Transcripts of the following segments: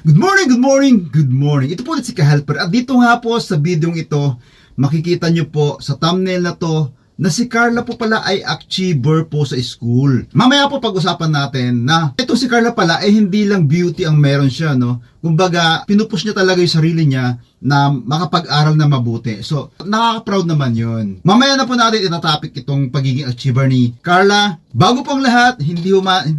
Good morning, good morning, good morning. Ito po ulit si Ka-Helper. At dito nga po sa video ito, makikita nyo po sa thumbnail na to na si Carla po pala ay achiever po sa school. Mamaya po pag-usapan natin na ito si Carla pala ay hindi lang beauty ang meron siya, no? Kumbaga, pinupush niya talaga yung sarili niya na makapag-aral na mabuti. So, nakaka-proud naman yun. Mamaya na po natin itatopic itong pagiging achiever ni Carla. Bago pong lahat, hindi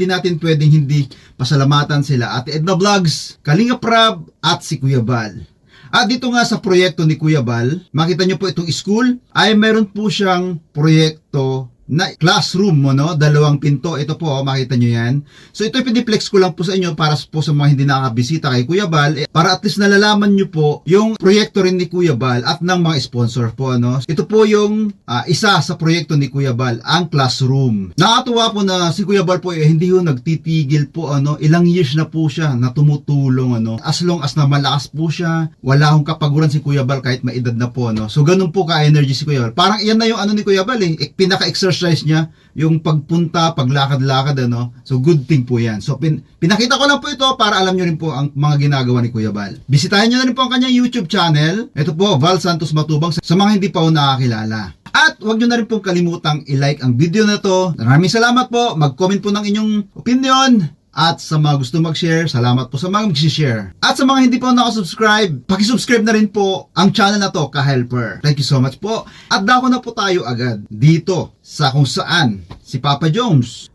natin pwedeng hindi pasalamatan sila Ate Edna Vlogs, Kalinga Prab at si Kuya Bal. At dito nga sa proyekto ni Kuya Bal, makita nyo po itong school, ay meron po siyang proyekto na classroom mo, no? Dalawang pinto. Ito po, makita nyo yan. So ito piniplex ko lang po sa inyo para po sa mga hindi nakakabisita kay Kuya Bal, para at least nalalaman nyo po yung proyekto rin ni Kuya Bal at ng mga sponsor po, no? Ito po yung isa sa proyekto ni Kuya Bal, ang classroom. Nakatuwa po na si Kuya Bal po hindi yung nagtitigil po, ilang years na po siya na tumutulong, as long as na malakas po siya, wala akong kapaguran si Kuya Bal kahit maedad na po, So ganun po ka-energy si Kuya Bal. Parang iyan na yung ni Kuya Bal, pinaka-exercise niya, yung pagpunta, paglakad-lakad, So good thing po yan. So pinakita ko lang po ito para alam nyo rin po ang mga ginagawa ni Kuya Bal. Bisitahin nyo na rin po ang kanyang YouTube channel. Ito po, Val Santos Matubang, sa mga hindi pa po nakakilala. At huwag nyo na rin pong kalimutang i-like ang video na to. Maraming salamat po. Mag-comment po ng inyong opinion. At sa mga gusto mag-share, salamat po sa mga mag-share. At sa mga hindi po nakasubscribe, pakisubscribe na rin po ang channel na to, Ka-Helper. Thank you so much po. At dako na po tayo agad dito sa kung saan si Papa Jones,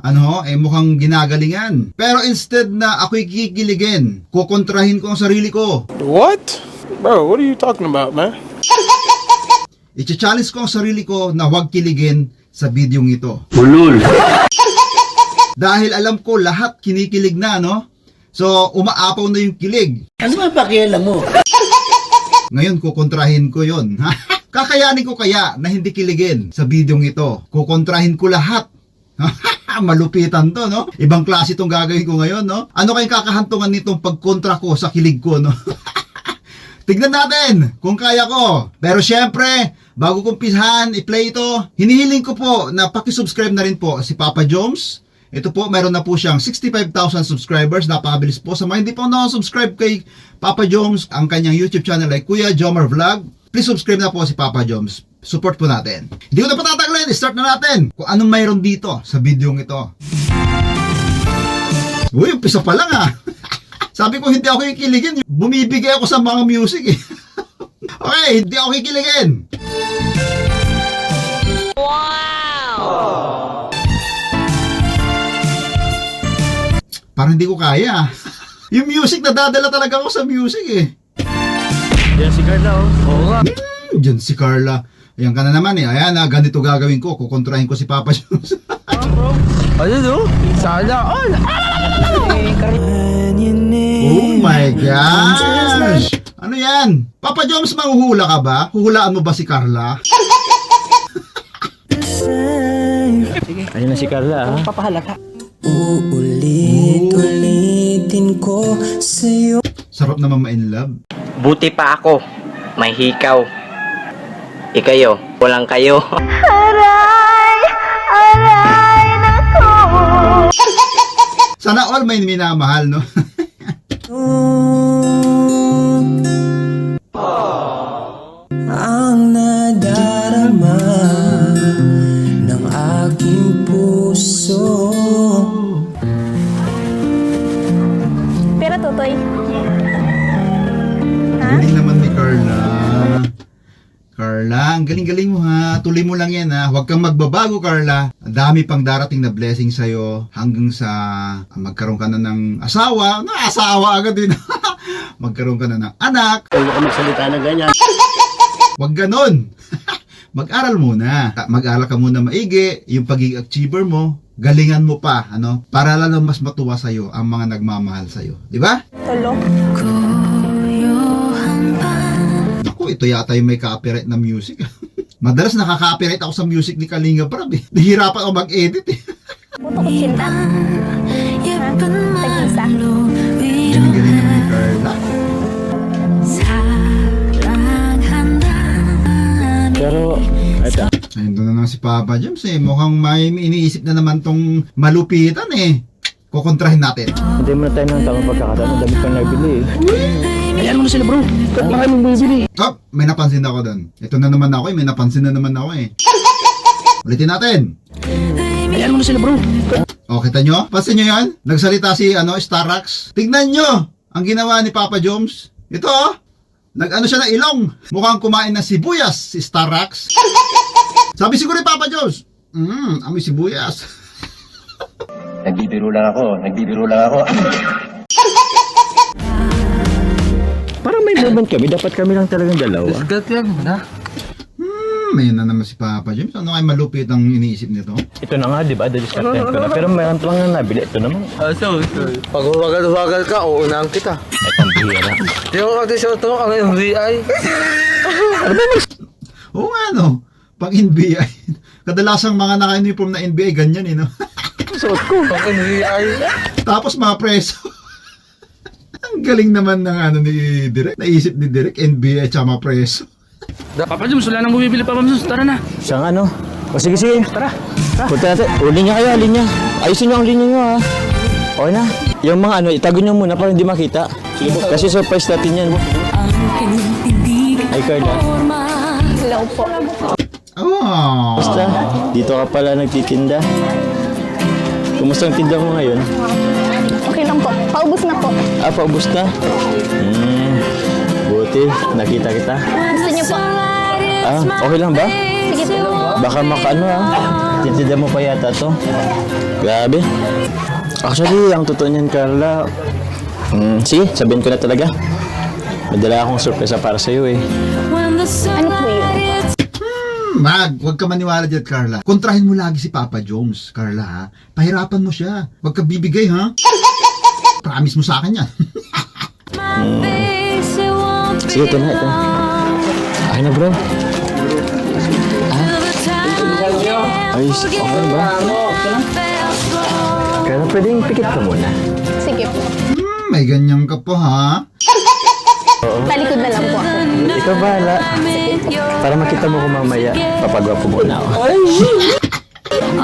mukhang ginagalingan. Pero instead na ako'y kikiligin, kukontrahin ko ang sarili ko. What? Bro, what are you talking about, man? I-challenge ko ang sarili ko na huwag kiligin sa videong ito. Ulul. Dahil alam ko lahat kinikilig na, So, umaapaw na yung kilig. Ano ba pakialam mo? Ngayon, kukontrahin ko yon. Kakayanin ko kaya na hindi kiligin sa videong ito. Kukontrahin ko lahat. Malupitan to, Ibang klase itong gagawin ko ngayon, Ano kayong kakahantungan nitong pagkontra ko sa kilig ko, Tignan natin kung kaya ko. Pero syempre, bago kong pisahan, i-play ito, hinihiling ko po na pakisubscribe na rin po si Papa Jones. Ito po, meron na po siyang 65,000 subscribers. Napakabilis po. Sa mga hindi po nakasubscribe kay Papa Jones, ang kanyang YouTube channel ay Kuya Jomar Vlog. Please subscribe na po si Papa Jones. Support po natin. Hindi ko na patatagalin. Start na natin kung anong mayroon dito sa video ito. Uy, umpisa pa lang Sabi ko hindi ako kikiligin. Bumibigay ako sa mga music Okay, hindi ako kikiligin. Wow! Parang hindi ko kaya. Yung music, nadadala talaga ako sa music Yan si Carla, Oo nga. Diyan si Carla. Ayan ka na naman Ayan ganito gagawin ko. Kukontrahin ko si Papa Jones. Ano Sana all. Oh my gosh! Ano yan? Papa Jones, manghuhula ka ba? Huhulaan mo ba si Carla? Ayun na si Carla, Papahalata. Uulit-ulitin ko sa'yo. Sarap naman ma-in love. Buti pa ako, may hikaw. Ikayo, walang kayo. Aray, nako. Sana all may minamahal, Ang nadarama ng aking puso. Pero tutoy. Galing naman ni Carla. Carla, ang galing-galing mo Tuloy mo lang yan Huwag kang magbabago, Carla. Ang dami pang darating na blessing sa'yo hanggang sa magkaroon ka na ng asawa. Asawa agad din. Magkaroon ka na ng anak. Huwag ka magsalita na ganyan. Huwag ganon. Mag-aral muna. Mag-aral ka muna maigi. Yung pagiging achiever mo, galingan mo pa. Para lalo mas matuwa sa'yo ang mga nagmamahal sa'yo. Di ba? Tulo. Naku, ito yata yung may copyright na music. Madalas nakaka-copyright ako sa music ni Kalinga Prab Nahihirapan ako mag-edit Puto ko cinta. Tag-isa. Galing-galing naman ni Carla. Pero, ito. Ayun, doon na lang si Papa James Mukhang may iniisip na naman tong malupitan kukontrahin natin. Hindi mo na tayo ng tamang pagkakataon. Ang dami kang nabili eh. Ayan mo na sila bro. Ba't baka mong bibili? Oh, may napansin ako doon. Ito na naman ako eh. May napansin na naman ako eh. Ulitin natin. Ayan mo na sila bro. O, kita nyo? Pansin nyo yan? Nagsalita si Starax. Tignan nyo ang ginawa ni Papa Joms. Ito oh. Nag-ano siya ng ilong. Mukhang kumain ng sibuyas si Starax. Sabi siguro ni Papa Joms, amoy sibuyas. Nagbibiro lang ako. Parang may moment kami. Dapat kami lang talagang dalawa. May na naman si Papa Joms. Ano kayo malupit ang iniisip nito? Ito na nga, di ba? Dadiskarte ko na. Pero mayroon lang na nabili. Ito naman. Pag huwagal-huwagal ka, uunahan kita. Ay, pambihira. Di ko kasi sa ito, ang NBI. Oo nga no. Pag NBI. Kadalasang mga naka-uniform na NBI, ganyan eh no. Suot ko. Pag NBI. Tapos mga preso. Ang galing naman ng ni Direk. Naisip ni Direk, NBI at mga preso. Papa Joms, wala nang bumibili pa, Papa Joms. Tara na. Siyang ano? O sige, sige. Tara. Punta natin. O, linya kayo, linya. Ayusin nyo ang linya nyo ha. Okay na. Yung mga itago nyo muna para hindi makita. Kasi surprise natin yan. Ay, Carla. Hello po. Oh. Basta, dito ka pala nagtitinda. Kumusta ang tinda mo ngayon? Okay lang po. Paubos na po. Ah, paubos na? Buti, nakita kita. Gusto niyo po? Ah, okay lang ba? Sige po. Baka makaano titinda mo pa yata to. Grabe. Actually, ang totoo niyan, Carla, sige, sabihin ko na talaga. May dala akong sorpresa para sa'yo eh. Ano po yun? Huwag ka maniwala dyan, Carla. Kontrahin mo lagi si Papa Joms, Carla ha. Pahirapan mo siya. Huwag ka bibigay ha. Promise mo sa akin yan. Sige, ito na, ito na. Okay na, bro. Ayos, okay ba? Kaya pwedeng pikit ka muna. Sige po. May ganyan ka pa ha. Talikod na lang po ako. Ikaw bahala. Para makita mo ko mamaya, papagwapo muna ako.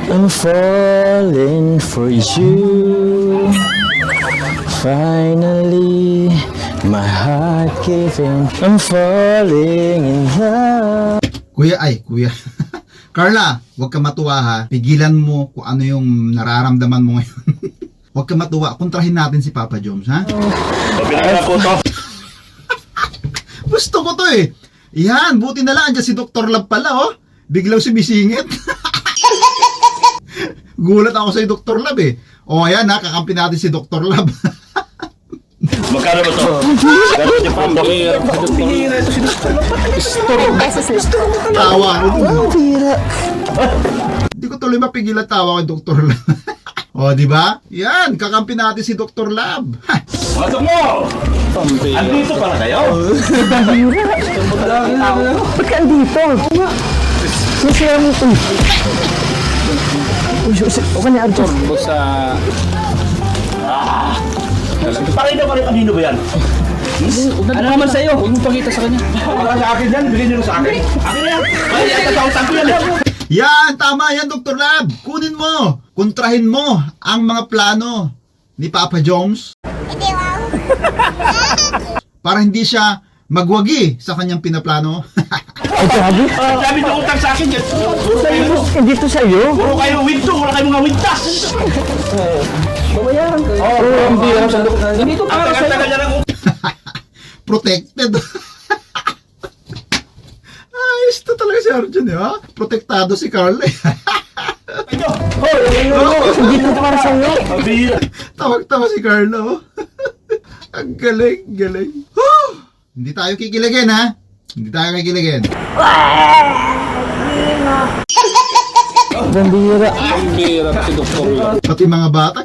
I'm falling for you. Finally, my heart giving. I'm falling in love. Kuya. Carla, huwag ka matuwa ha. Pigilan mo kung ano yung nararamdaman mo ngayon. Huwag ka matuwa. Kontrahin natin si Papa Joms ha. Gusto ko to eh. Yan, buti na lang. Andiyan si Dr. Love pala oh. Biglang sumisingit. Gulat ako sa Dr. Love eh. O ayan ha, kakampi natin si Dr. Love. Magkano ba to? Beses lang. Tawa ako dun. Hindi ko tuloy mapigilan tawa kay Dr. Love. O, di ba? Yan, kakampi natin si Dr. Love. Andito pala kayo? Ba't ka andito? Sisiya mo ito. Okay na, Arjo. Pakita pa rin kanino ba yan? Ano naman sa'yo? Huwag mo pakita sa kanya. Baka sa akin yan, bigyan nyo sa akin. Akin na yan. Ay, tatawag ko yan eh. Yan, tama yan, Dr. Lab. Kunin mo, kontrahin mo ang mga plano ni Papa Joms. Para hindi siya magwagi sa kanyang pinaplano. Ay, grabe. Sabi na utang sa akin yan. Puro kayo, Hindi to sa'yo. puro kayo winto, wala kayo mga wintas. Babayaran kayo. Ang bira sa loob. Dito para sa tagal niya ng Protected. Ayos to talaga si Arjun eh, ha? Protektado si Carl eh. Hindi to para sa'yo. Ang bira. Tawag-tawa si Carla, oh. Ang galing. Hindi tayo kikiligin, ha? Hindi tayo kikiligin. Gambira. Pati mga bata,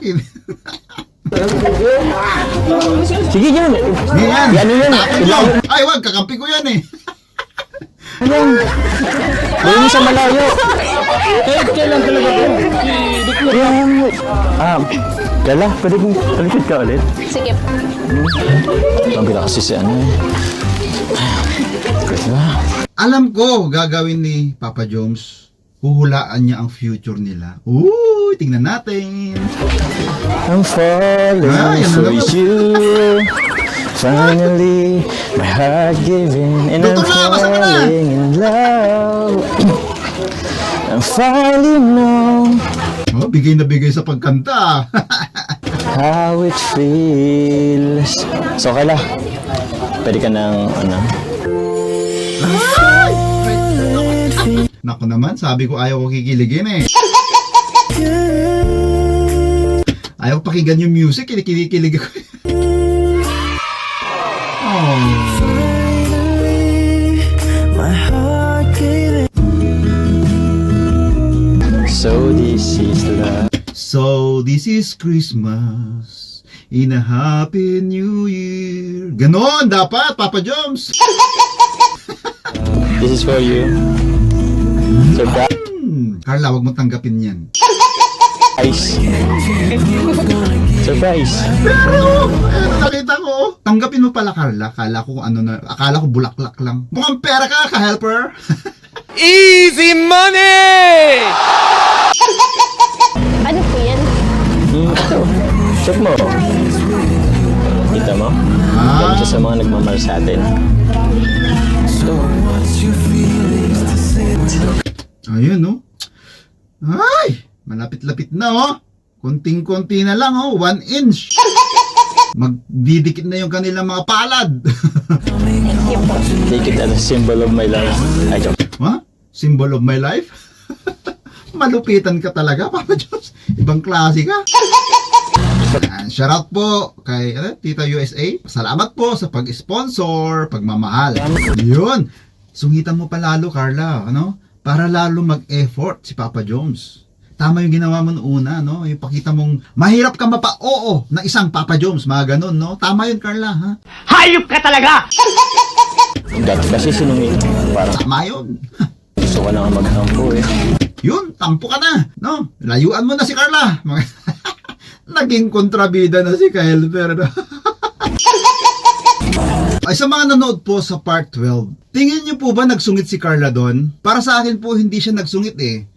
Sige yan. Yan. Yan yun. Tapos yun. Ay, wag, kakampi ko yan eh. Ayan. Gawin mo sa malayo. Kailan talaga po? Ayan. Gala, pwede kong palikid ka ulit. Sige po. Pambira kasi si ano eh. Diba? Alam ko, gagawin ni Papa Joms huhulaan niya ang future nila. Uy, tingnan natin. I'm falling Yan na for naman. you. Finally, my heart giving, and I'm Doktor na, basa mo na. falling in love. I'm finally know Oh, bigay na bigay sa pagkanta. how it feels. So, Kala, pwede ka ng, ano, Naku naman, sabi ko ayaw ko kikiligin eh. Ayaw ko pakinggan yung music, kinikilig ako. Oh. so this is love. So, this is Christmas in a happy new year. Ganon, dapat, Papa Joms. This is for you. Surprise. Carla, wag mo tanggapin yan. Surprise. Pero, nakita ko. Tanggapin mo pala, Carla. Akala ko bulaklak lang. Mukhang pera ka, ka-helper. Ano po yan? Ito. Check mo. Kita mo? Ah, Ganito sa mga nagmamahal sa atin. ayun, no? Ay, malapit-lapit na, oh. Konting-konti na lang, oh. 1 inch. Magdidikit na yung kanilang mga palad. Take it as a symbol of my love. Ay, joke. Ha? Symbol of my life? Malupitan ka talaga, Papa Jones. Ibang klase ka. Shout out po kay Tita USA. Salamat po sa pag-sponsor, pagmamahal. Yun. Sungitan mo pa lalo, Carla, ano? Para lalo mag-effort si Papa Jones. Tama yung ginawa mo noong una, no? Yung pakita mong mahirap ka mapa-oo ng isang Papa Jones, mga ganun, no? Tama yun, Carla, ha? Hayop ka talaga! Dati kasi sinungit. Parang Tama yun. gusto ko lang magtampo eh. Yun, tampo ka na, no? Layuan mo na si Carla. Naging kontrabida na si Kyle, pero ay, sa mga nanood po sa part 12, tingin niyo po ba nagsungit si Carla doon? Para sa akin po, hindi siya nagsungit eh.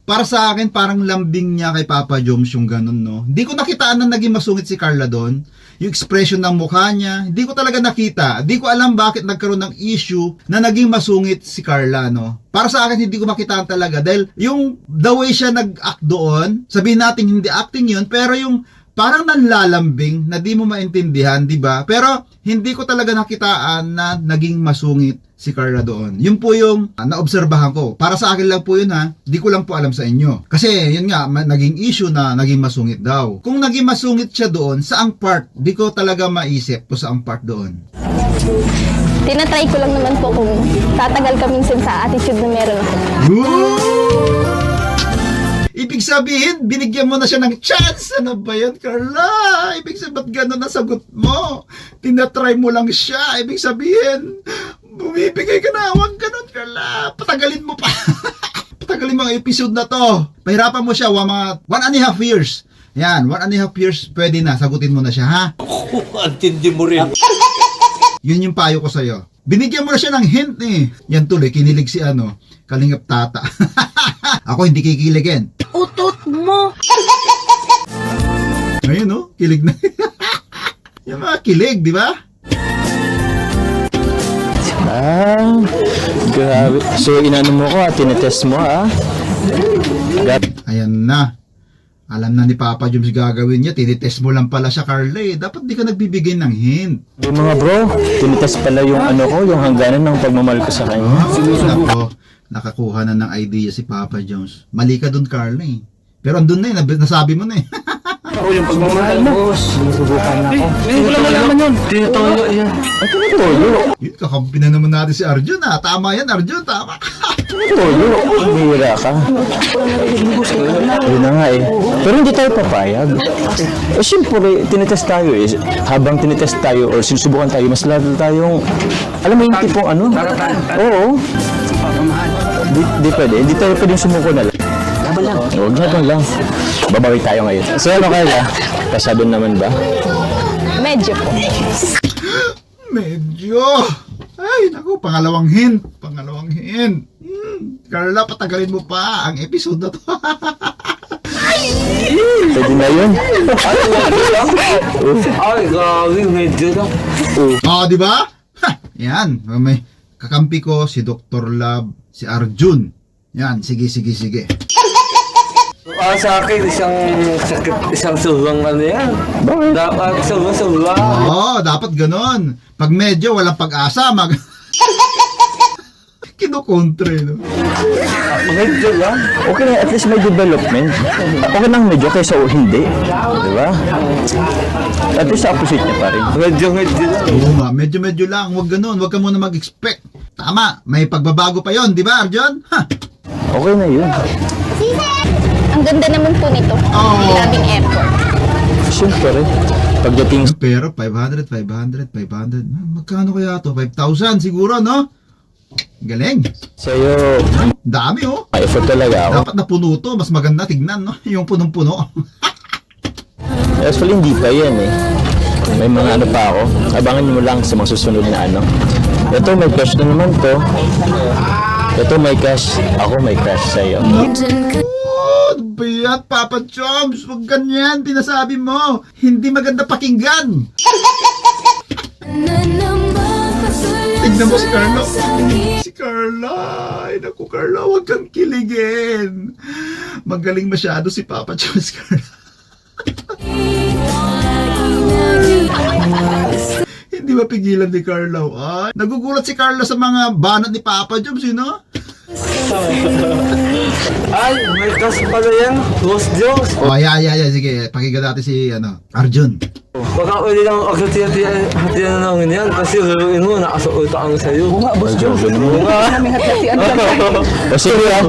Para sa akin, parang lambing niya kay Papa Joms yung ganun, no? Hindi ko nakitaan na naging masungit si Carla doon. Yung expression ng mukha niya, hindi ko talaga nakita. Hindi ko alam bakit nagkaroon ng issue na naging masungit si Carla, no? Para sa akin, hindi ko makitaan talaga. Dahil yung the way siya nag-act doon, sabihin natin hindi acting yun, pero yung parang nanlalambing na di mo maintindihan, di ba? Pero hindi ko talaga nakitaan na naging masungit si Carla doon. Yun po yung naobserbahan ko. Para sa akin lang po yun, ha. Di ko lang po alam sa inyo. Kasi yun nga, naging issue na naging masungit daw. Kung naging masungit siya doon, saang part? Di ko talaga maisip po saang part doon. Tinatry ko lang naman po kung tatagal ka minsan sa attitude na meron ako. Ibig sabihin, binigyan mo na siya ng chance. Ano ba yan, Carla? Ibig sabihin, ba't gano'n ang sagot mo? Tinatry mo lang siya. Ibig sabihin, bumibigay ka na. Huwag gano'n, Carla. Patagalin mo pa. Patagalin mo ang episode na to. Pahirapan mo siya, mga 1.5 years. Yan, 1.5 years, pwede na. Sagutin mo na siya, ha? Antindi mo rin. Yun yung payo ko sa'yo. Binigyan mo na siya ng hint eh. Yan tuloy, kinilig si Kalingap Tata. Ako hindi kikiligin. Utot mo! Ayun, no? Kilig na. Yung mga kilig, di ba? Ah, grabe. So, inano mo ko, tinetest mo, ah. Ayan na. Alam na ni Papa Joms gagawin niya. Tinitest mo lang pala siya, Carla eh. Dapat di ka nagbibigay ng hint. Yung mga bro, tinetest pala yung ano ko, yung hangganan ng pagmamahal ko sa kanya. Nako, nakakuha na ng idea si Papa Joms. Mali ka dun, Carla eh. Pero andun na eh, nasabi mo na eh. Ako yung pagmamahal mo. Sinusubukan na ako. Wala mo naman yun. Tinatoyo yan. Ay, tinitoyo. Yun, kakampi na naman natin si Arjun ha. Tama yan, Arjun, tama. Tinitoyo. Bihira ka. Yun na nga eh. Pero hindi tayo papayag. Eh, siyempre, tinetest tayo eh. Habang tinetest tayo or sinusubukan tayo, mas lalo tayong, alam mo yung tipong ano? Oo. Di pwede. Hindi tayo pwedeng sumuko na lang. Laban lang. Huwag lang. Babawi tayo ngayon. So ano kaya? Kasado naman ba? Medyo po. Medyo. Ay, naku, pangalawang hint. Pangalawang hint. Carla, patagalin mo pa ang episode na to. Pwede na yun. Ay, grabe, medyo lang. Oh, di ba? Ha, yan, may kakampi ko si Dr. Love, si Arjun. Yan, sige. Sa akin, isang subang ano yan. Bakit? Dapat subang. Oo, dapat ganon. Pag medyo walang pag-asa, kinukontre, no? Medyo lang. Okay na, at least may development. Okay lang medyo kaysa hindi. Di ba? At least sa opposite niya pa rin. Medyo lang. Oo nga, medyo lang. Huwag ganon, huwag ka muna mag-expect. Tama, may pagbabago pa yon, di ba, Arjun? Ha? Okay na yun. Ang ganda naman po nito. Oo. Labing airport. Siyempre, pagdating Pero 500. Magkano kaya to? 5,000 siguro, no? Galing. sa'yo, Dami, oh. may effort talaga ako. Dapat na puno to. Mas maganda tignan, no? Yung punong-puno. Actually, hindi pa yan eh. May mga ano pa ako. Abangan mo lang sa mga susunod na ano. Ito, may cash na naman to. Ito, may cash. Ako may cash sa'yo. Oh, bayat, Papa Choms. Huwag ganyan. Pinasabi mo. Hindi maganda pakinggan. Tignan mo si Carla. Si Carla. Ay, naku, Carla. Huwag kang kiligin. Magaling masyado si Papa Choms, Carla. Hindi mapigilan ni Carla. Ay, nagugulat si Carla sa mga banat ni Papa Choms, no? Ay, may kas pala yan. Boss Jones. Oh, yeah. Sige, pakinggan natin si, Arjun. Baka pwede lang hatiyan na namin yan. Kasi laluin mo, nakasuot ang sa'yo. Boss Joe. O sige ah.